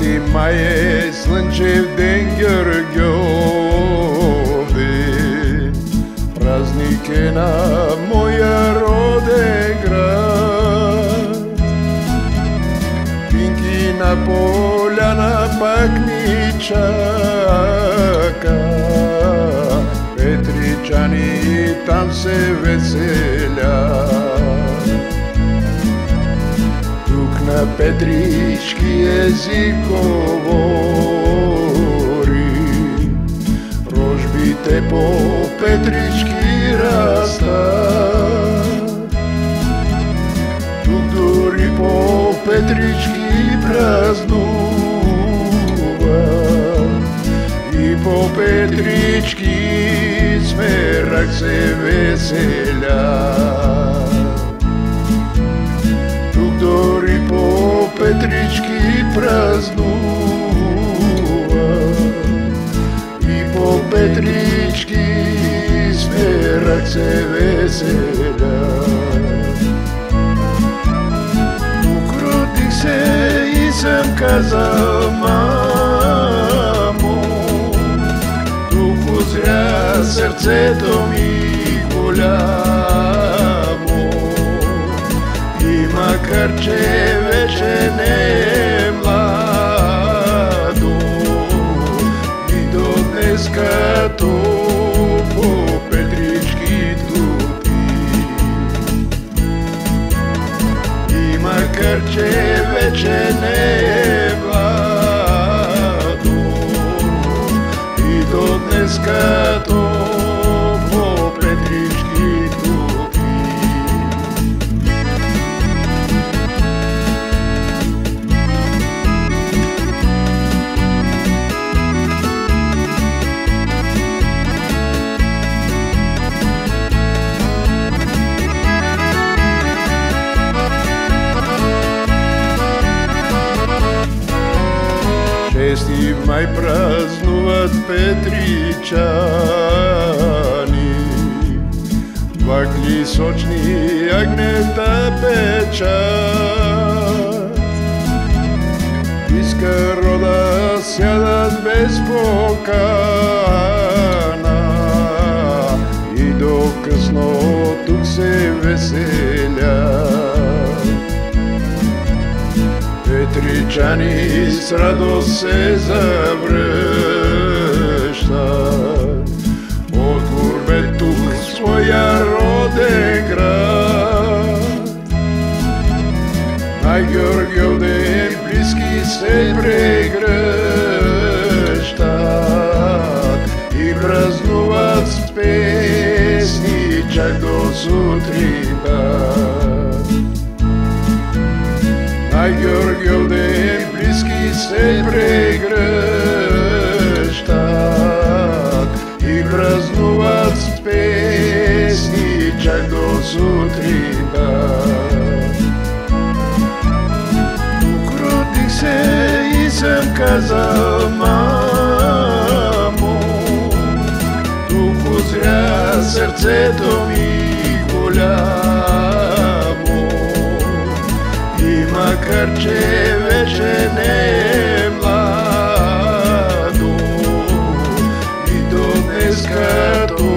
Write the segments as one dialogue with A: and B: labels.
A: 6 май е слънчев ден, Георгиови, празник е на моя роден град. Пинки на поляна пак ни чака, петричани там се веселят. Тук на Петрички език говори, рожбите по Петрички растат. Тук дори по Петрички празнуват и по Петрички смерак се веселят. Тук дори по Петрички празнуват и по Петрички смерак се веселят. Тук родих се и съм казал, мамо, тук узря сърцето ми голямо. И макар че вече не е младо, и до днес като по Петрички тупи. И макар че вече не е младо, и до днес като по Петрички тупи. Шести май празнуват петричани, вакли сочни агнета печат. Иска рода сядат без покана и до късно тук се веселят. Петричани с радост се завръщат от гурбет тук в своя роден град. На Георгиов ден близки се прегръщат и празнуват с песни чак до сутринта. На Георгиов ден близки се прегръщат и празнуват с песни чак до сутринта. Тук родих се и съм казал, мамо, тук узря сърцето ми голямо. И макар че вече не е младо, и до днес като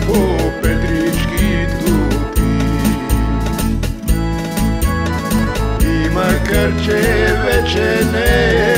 A: по Петрички тупи. И макар че вече не е